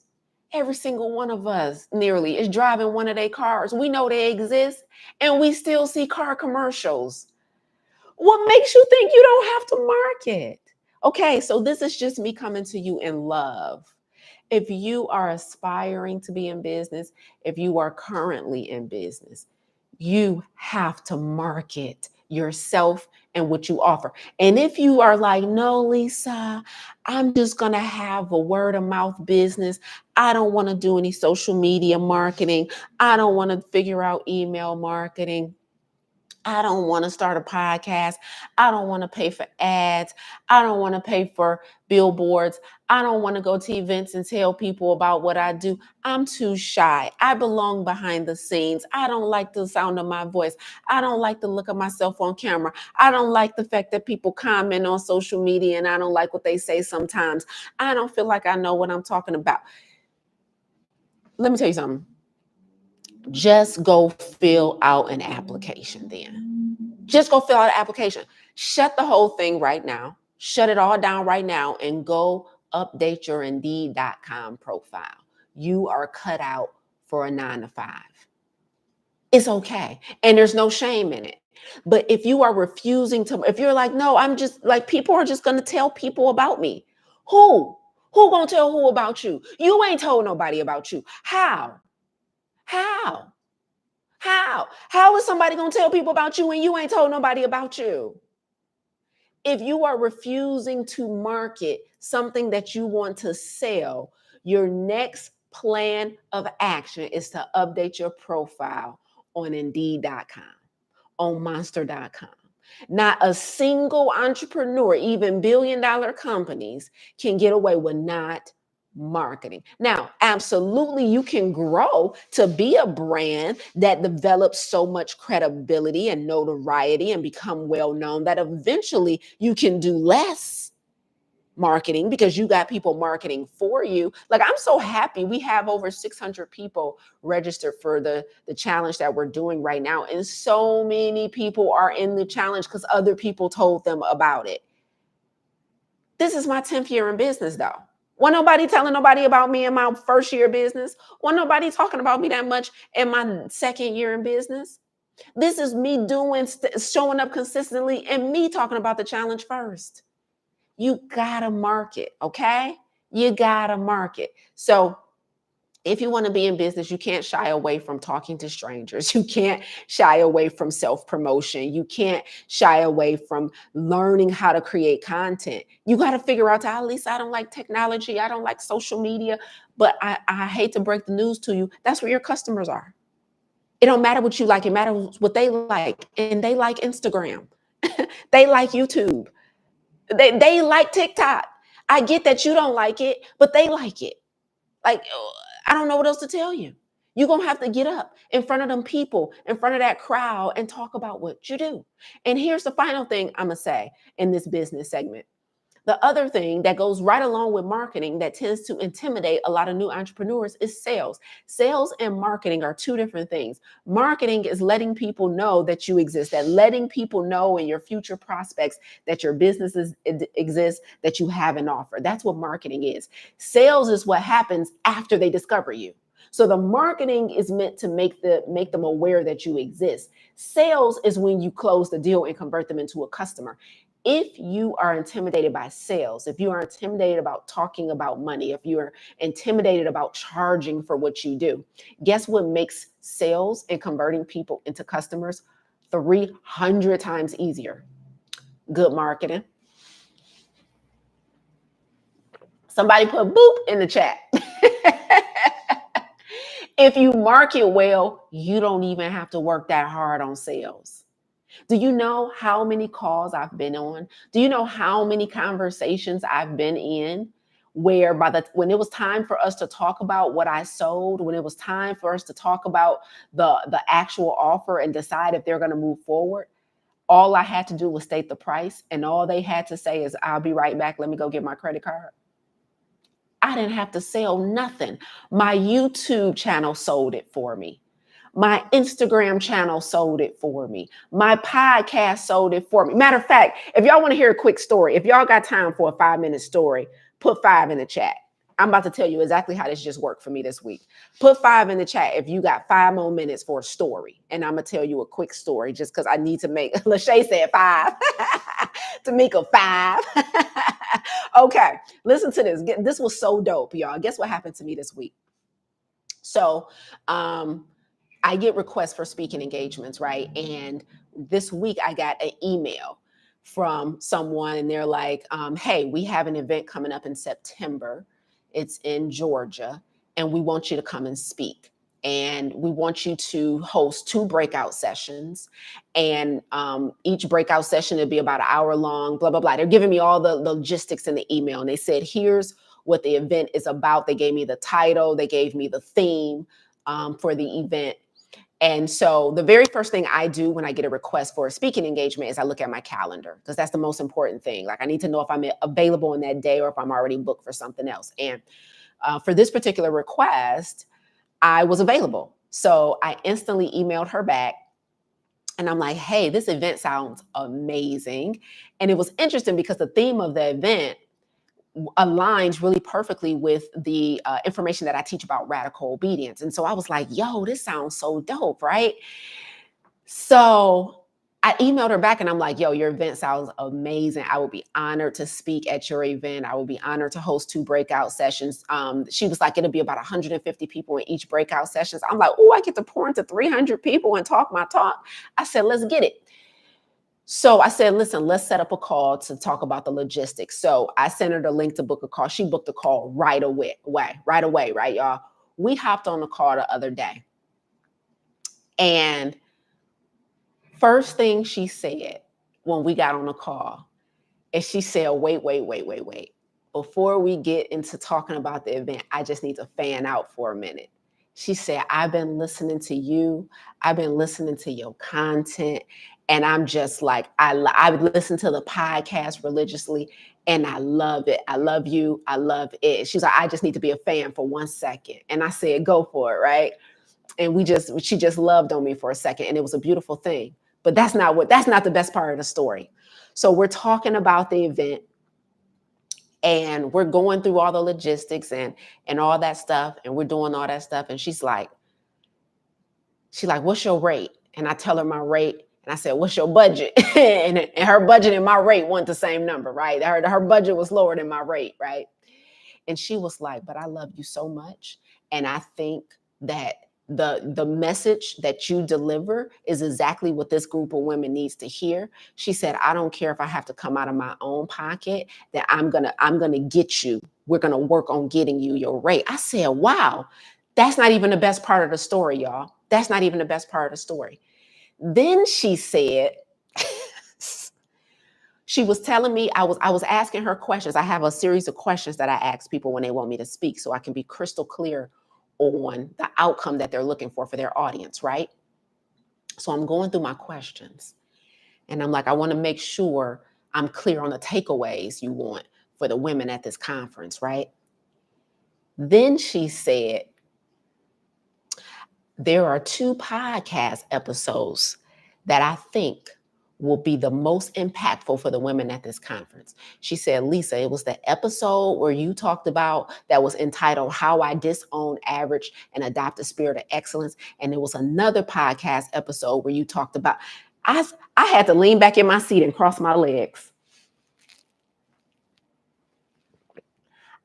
Every single one of us nearly is driving one of their cars. We know they exist and we still see car commercials. What makes you think you don't have to market? Okay, so this is just me coming to you in love. If you are aspiring to be in business, if you are currently in business, you have to market yourself and what you offer. And if you are like, no, Lisa, I'm just going to have a word of mouth business. I don't want to do any social media marketing. I don't want to figure out email marketing. I don't want to start a podcast. I don't want to pay for ads. I don't want to pay for billboards. I don't want to go to events and tell people about what I do. I'm too shy. I belong behind the scenes. I don't like the sound of my voice. I don't like the look of myself on camera. I don't like the fact that people comment on social media and I don't like what they say sometimes. I don't feel like I know what I'm talking about. Let me tell you something. Just go fill out an application then. Just go fill out an application. Shut the whole thing right now. Shut it all down right now and go update your Indeed.com profile. You are cut out for a 9 to 5. It's okay. And there's no shame in it. But if you are refusing to, if you're like, no, I'm just like, people are just going to tell people about me. Who? Who going to tell who about you? You ain't told nobody about you. How? How? How is somebody going to tell people about you when you ain't told nobody about you? If you are refusing to market something that you want to sell, your next plan of action is to update your profile on Indeed.com, on Monster.com. Not a single entrepreneur, even billion-dollar companies, can get away with not marketing. Now, absolutely, you can grow to be a brand that develops so much credibility and notoriety and become well known that eventually you can do less marketing because you got people marketing for you. Like, I'm so happy we have over 600 people registered for the challenge that we're doing right now, and so many people are in the challenge because other people told them about it. This is my 10th year in business, though. Wasn't nobody telling nobody about me in my first year of business. Wasn't nobody talking about me that much in my second year in business. This is me doing, showing up consistently, and me talking about the challenge first. You gotta market, okay? You gotta market. So if you want to be in business, you can't shy away from talking to strangers. You can't shy away from self-promotion. You can't shy away from learning how to create content. You got to figure out, at least I don't like technology. I don't like social media, but I hate to break the news to you. That's where your customers are. It don't matter what you like. It matters what they like. And they like Instagram. They like YouTube. They like TikTok. I get that you don't like it, but they like it. Like, I don't know what else to tell you. You're going to have to get up in front of them people, in front of that crowd, and talk about what you do. And here's the final thing I'm going to say in this business segment. The other thing that goes right along with marketing that tends to intimidate a lot of new entrepreneurs is sales. Sales and marketing are two different things. Marketing is letting people know that you exist, that letting people know in your future prospects that your businesses exist, that you have an offer. That's what marketing is. Sales is what happens after they discover you. So the marketing is meant to make them aware that you exist. Sales is when you close the deal and convert them into a customer. If you are intimidated by sales, if you are intimidated about talking about money, if you are intimidated about charging for what you do, guess what makes sales and converting people into customers 300 times easier? Good marketing. Somebody put boop in the chat. If you market well, you don't even have to work that hard on sales. Do you know how many calls I've been on? Do you know how many conversations I've been in where when it was time for us to talk about what I sold, when it was time for us to talk about the actual offer and decide if they're going to move forward, all I had to do was state the price, and all they had to say is, "I'll be right back. Let me go get my credit card." I didn't have to sell nothing. My YouTube channel sold it for me. My Instagram channel sold it for me. My podcast sold it for me. Matter of fact, if y'all want to hear a quick story, if y'all got time for a 5-minute story, put 5 in the chat. I'm about to tell you exactly how this just worked for me this week. Put 5 in the chat if you got 5 more minutes for a story. And I'm going to tell you a quick story just because I need to make, Lachey said 5. Tamika 5. Okay, listen to this. This was so dope, y'all. Guess what happened to me this week? So, I get requests for speaking engagements, right? And this week I got an email from someone, and they're like, hey, we have an event coming up in September. It's in Georgia, and we want you to come and speak. And we want you to host 2 breakout sessions. And each breakout session will be about an hour long, blah, blah, blah. They're giving me all the logistics in the email. And they said, here's what the event is about. They gave me the title. They gave me the theme for the event. And so the very first thing I do when I get a request for a speaking engagement is I look at my calendar, because that's the most important thing. Like, I need to know if I'm available on that day or if I'm already booked for something else. And for this particular request, I was available. So I instantly emailed her back, and I'm like, hey, this event sounds amazing. And it was interesting because the theme of the event aligns really perfectly with the information that I teach about radical obedience. And so I was like, yo, this sounds so dope, right? So I emailed her back and I'm like, yo, your event sounds amazing. I would be honored to speak at your event. I would be honored to host 2 breakout sessions. She was like, it'll be about 150 people in each breakout sessions. I'm like, oh, I get to pour into 300 people and talk my talk. I said, let's get it. So I said, listen, let's set up a call to talk about the logistics. So I sent her the link to book a call. She booked a call right away, right, y'all? We hopped on the call the other day. And first thing she said when we got on the call is she said, wait. Before we get into talking about the event, I just need to fan out for a minute. She said, I've been listening to you. I've been listening to your content. And I'm just like, I listen to the podcast religiously and I love it. I love you. I love it. She's like, I just need to be a fan for 1 second. And I said, go for it, right? And she just loved on me for a second. And it was a beautiful thing. But that's not the best part of the story. So we're talking about the event and we're going through all the logistics and all that stuff. And we're doing all that stuff. And she's like, what's your rate? And I tell her my rate. And I said, what's your budget? and her budget and my rate weren't the same number, right? Her budget was lower than my rate, right? And she was like, but I love you so much. And I think that the message that you deliver is exactly what this group of women needs to hear. She said, I don't care if I have to come out of my own pocket, that I'm gonna get you. We're gonna work on getting you your rate. I said, wow, that's not even the best part of the story, y'all. That's not even the best part of the story. Then she said, she was telling me, I was asking her questions. I have a series of questions that I ask people when they want me to speak so I can be crystal clear on the outcome that they're looking for their audience, right? So I'm going through my questions and I'm like, I want to make sure I'm clear on the takeaways you want for the women at this conference, right? Then she said, there are 2 podcast episodes that I think will be the most impactful for the women at this conference. She said, Lisa, it was the episode where you talked about that was entitled How I Disown Average and Adopt a Spirit of Excellence. And there was another podcast episode where you talked about, I had to lean back in my seat and cross my legs.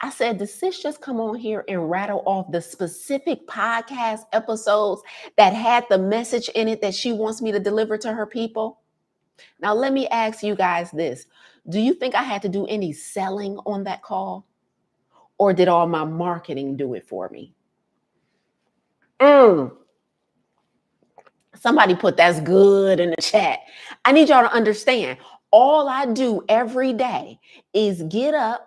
I said, does sis just come on here and rattle off the specific podcast episodes that had the message in it that she wants me to deliver to her people? Now, let me ask you guys this. Do you think I had to do any selling on that call? Or did all my marketing do it for me? Somebody put that's good in the chat. I need y'all to understand. All I do every day is get up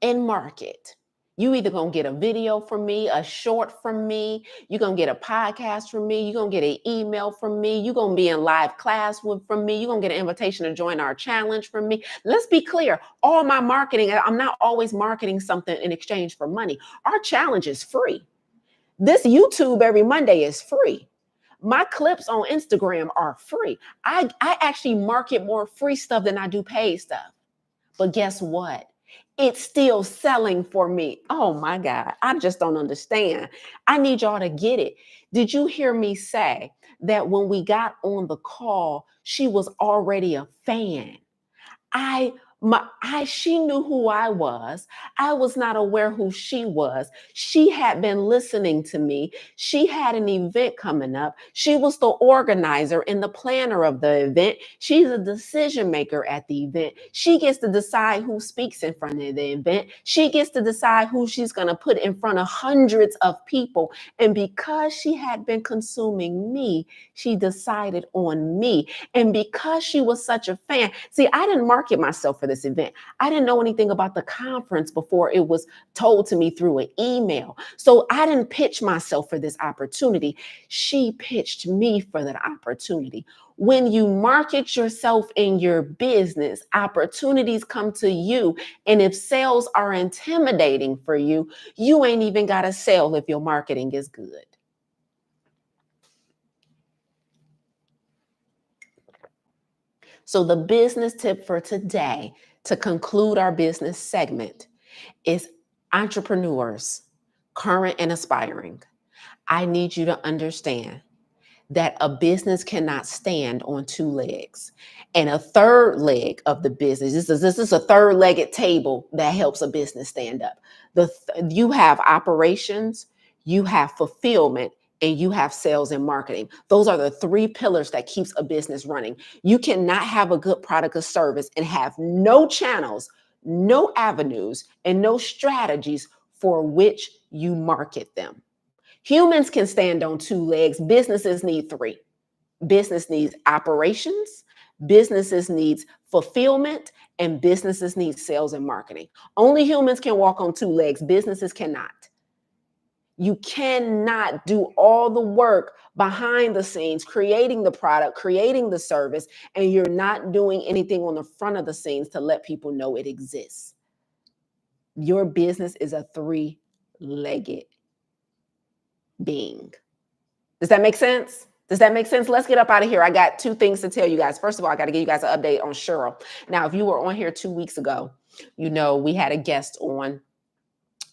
and market. You either gonna get a video from me, a short from me, you're gonna get a podcast from me, you're gonna get an email from me, you're gonna be in live class from me, you're gonna get an invitation to join our challenge from me. Let's be clear, all my marketing, I'm not always marketing something in exchange for money. Our challenge is free. This YouTube every Monday is free. My clips on Instagram are free. I actually market more free stuff than I do paid stuff. But guess what? It's still selling for me. Oh my God. I just don't understand. I need y'all to get it. Did you hear me say that when we got on the call, she was already a fan? She knew who I was. I was not aware who she was. She had been listening to me. She had an event coming up. She was the organizer and the planner of the event. She's a decision maker at the event. She gets to decide who speaks in front of the event. She gets to decide who she's going to put in front of hundreds of people. And because she had been consuming me, she decided on me. And because she was such a fan, see, I didn't market myself for this event. I didn't know anything about the conference before it was told to me through an email. So I didn't pitch myself for this opportunity. She pitched me for that opportunity. When you market yourself in your business, opportunities come to you. And if sales are intimidating for you, you ain't even got to sell if your marketing is good. So the business tip for today, to conclude our business segment, is entrepreneurs, current and aspiring. I need you to understand that a business cannot stand on two legs. And a third leg of the business, this is a third-legged table that helps a business stand up. You have operations, you have fulfillment, and you have sales and marketing. Those are the three pillars that keeps a business running. You cannot have a good product or service and have no channels, no avenues, and no strategies for which you market them. Humans can stand on two legs. Businesses need three. Business needs operations, businesses needs fulfillment, and businesses need sales and marketing. Only humans can walk on two legs. Businesses cannot. You cannot do all the work behind the scenes, creating the product, creating the service, and you're not doing anything on the front of the scenes to let people know it exists. Your business is a three-legged being. Does that make sense? Does that make sense? Let's get up out of here. I got two things to tell you guys. First of all, I got to give you guys an update on Cheryl. Now, if you were on here 2 weeks ago, you know we had a guest on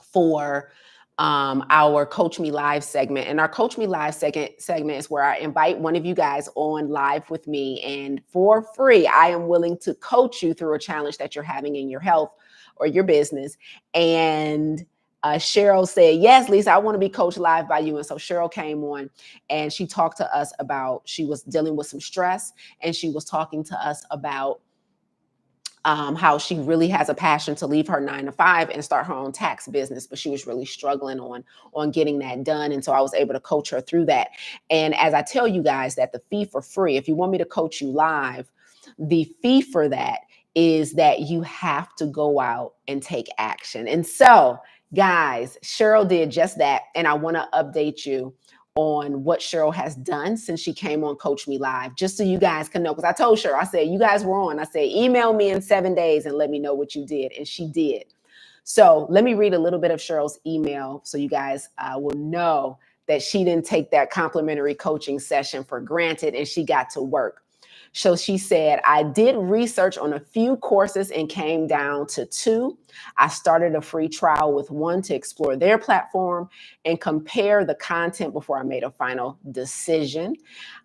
for our Coach Me Live segment. And our Coach Me Live segment is where I invite one of you guys on live with me. And for free, I am willing to coach you through a challenge that you're having in your health or your business. And Cheryl said, yes, Lisa, I want to be coached live by you. And so Cheryl came on and she talked to us about, she was dealing with some stress, and she was talking to us about how she really has a passion to leave her 9-to-5 and start her own tax business, but she was really struggling on getting that done. And so I was able to coach her through that. And as I tell you guys that the fee for free, if you want me to coach you live, the fee for that is that you have to go out and take action. And so guys, Cheryl did just that. And I want to update you on what Cheryl has done since she came on Coach Me Live, just so you guys can know. Because I told Cheryl, I said, you guys were on. I said, email me in 7 days and let me know what you did. And she did. So let me read a little bit of Cheryl's email so you guys will know that she didn't take that complimentary coaching session for granted and she got to work. So she said, I did research on a few courses and came down to 2. I started a free trial with one to explore their platform and compare the content before I made a final decision.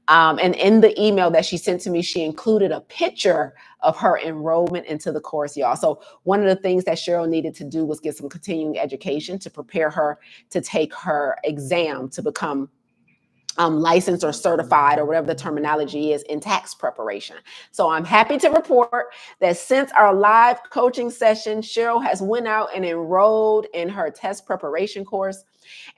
And in the email that she sent to me, she included a picture of her enrollment into the course, y'all. So one of the things that Cheryl needed to do was get some continuing education to prepare her to take her exam to become licensed or certified or whatever the terminology is in tax preparation. So I'm happy to report that since our live coaching session, Cheryl has went out and enrolled in her test preparation course.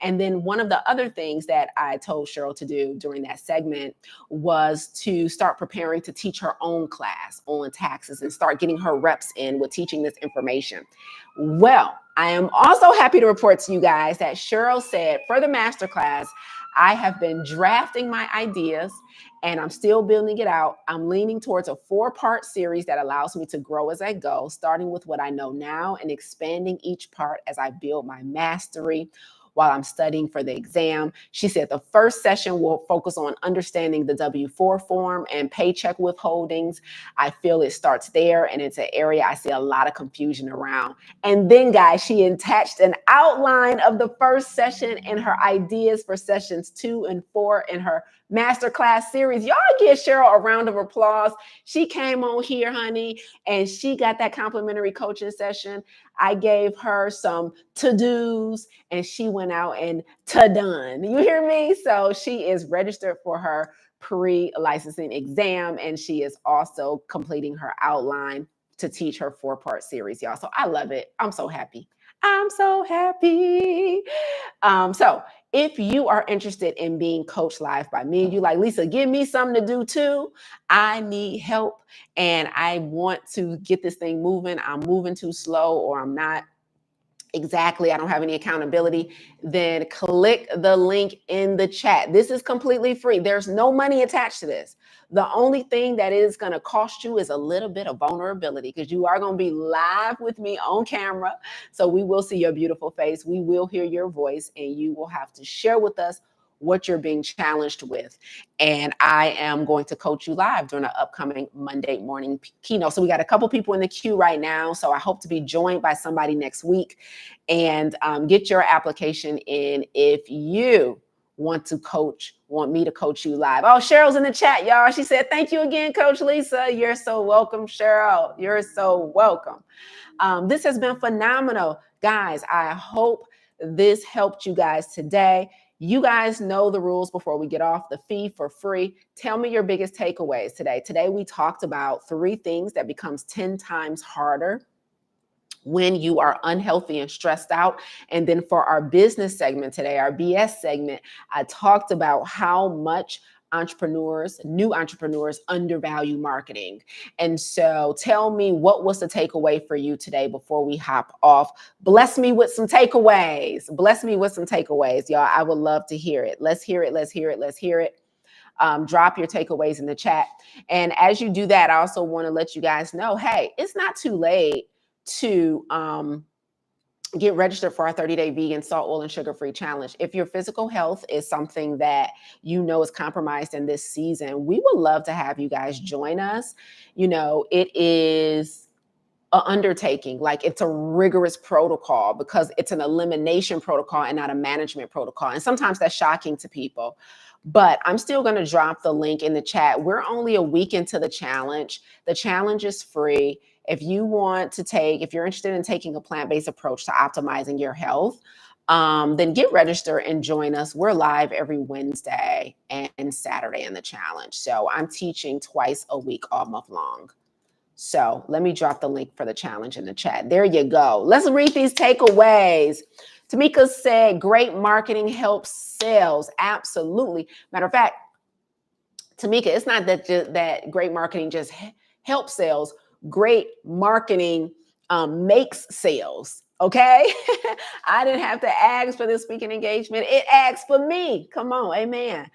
And then one of the other things that I told Cheryl to do during that segment was to start preparing to teach her own class on taxes and start getting her reps in with teaching this information. Well, I am also happy to report to you guys that Cheryl said for the masterclass, I have been drafting my ideas and I'm still building it out. I'm leaning towards a 4-part series that allows me to grow as I go, starting with what I know now and expanding each part as I build my mastery while I'm studying for the exam. She said the first session will focus on understanding the W-4 form and paycheck withholdings. I feel it starts there, and it's an area I see a lot of confusion around. And then, guys, she attached an outline of the first session and her ideas for sessions 2 and 4 in her masterclass series. Y'all give Cheryl a round of applause. She came on here, honey, and she got that complimentary coaching session. I gave her some to-dos and she went out and done. You hear me? So she is registered for her pre-licensing exam and she is also completing her outline to teach her 4-part series, y'all. So I love it. I'm so happy. I'm so happy. So if you are interested in being coached live by me, you like, Lisa, give me something to do too. I need help and I want to get this thing moving. I'm moving too slow or I'm not exactly, I don't have any accountability, then click the link in the chat. This is completely free. There's no money attached to this. The only thing that is going to cost you is a little bit of vulnerability because you are going to be live with me on camera. So we will see your beautiful face. We will hear your voice and you will have to share with us what you're being challenged with. And I am going to coach you live during the upcoming Monday morning keynote. So we got a couple people in the queue right now. So I hope to be joined by somebody next week and get your application in if you want to coach want me to coach you live. Oh, Cheryl's in the chat, y'all. She said, thank you again, Coach Lisa. You're so welcome, Cheryl. You're so welcome. This has been phenomenal. Guys, I hope this helped you guys today. You guys know the rules before we get off. The fee for free. Tell me your biggest takeaways today. Today, we talked about 3 things that becomes 10 times harder when you are unhealthy and stressed out. And then for our business segment today, our BS segment, I talked about how much new entrepreneurs undervalue marketing. And so tell me, what was the takeaway for you today before we hop off? Bless me with some takeaways. Bless me with some takeaways, y'all. I would love to hear it. Let's hear it. Let's hear it. Let's hear it. Drop your takeaways in the chat. And as you do that, I also want to let you guys know, hey, it's not too late to get registered for our 30-day vegan, salt, oil, and sugar-free challenge. If your physical health is something that you know is compromised in this season, we would love to have you guys join us. You know, it is an undertaking. Like, it's a rigorous protocol because it's an elimination protocol and not a management protocol. And sometimes that's shocking to people. But I'm still going to drop the link in the chat. We're only a week into the challenge. The challenge is free. If you're interested in taking a plant-based approach to optimizing your health, then get registered and join us. We're live every Wednesday and Saturday in the challenge. So I'm teaching twice a week all month long. So let me drop the link for the challenge in the chat. There you go. Let's read these takeaways. Tamika said, great marketing helps sales. Absolutely. Matter of fact, Tamika, it's not that great marketing just helps sales. Great marketing makes sales. Okay. I didn't have to ask for this speaking engagement. It asked for me. Come on. Amen.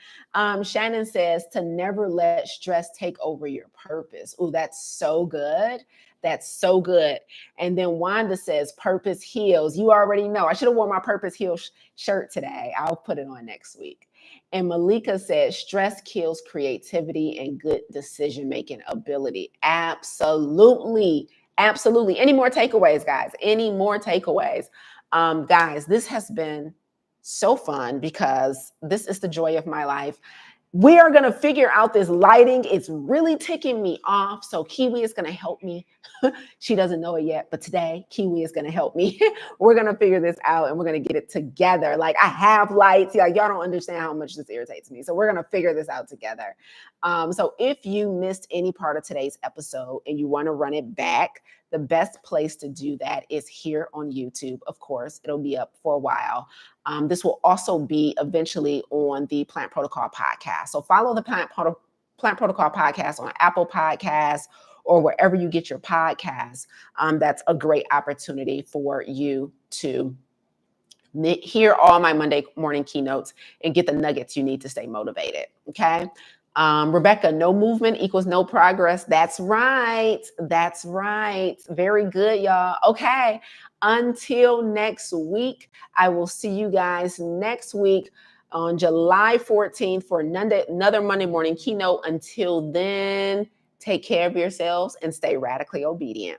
Shannon says to never let stress take over your purpose. Oh, that's so good. That's so good. And then Wanda says purpose heals. You already know. I should have worn my purpose heals shirt today. I'll put it on next week. And Malika says stress kills creativity and good decision-making ability. Absolutely. Absolutely. Any more takeaways, guys? Any more takeaways? Guys, this has been so fun because this is the joy of my life. We are going to figure out this lighting. It's really ticking me off. So Kiwi is going to help me. She doesn't know it yet, but today Kiwi is going to help me. We're going to figure this out and we're going to get it together. Like, I have lights. Like, y'all don't understand how much this irritates me. So we're going to figure this out together. So if you missed any part of today's episode and you want to run it back, the best place to do that is here on YouTube. Of course, it'll be up for a while. This will also be eventually on the Plant Protocol podcast. So follow the Plant Protocol podcast on Apple Podcasts or wherever you get your podcasts. That's a great opportunity for you to hear all my Monday morning keynotes and get the nuggets you need to stay motivated. Okay. Rebecca, no movement equals no progress. That's right. That's right. Very good, y'all. Okay. Until next week, I will see you guys next week on July 14th for another Monday morning keynote. Until then, take care of yourselves and stay radically obedient.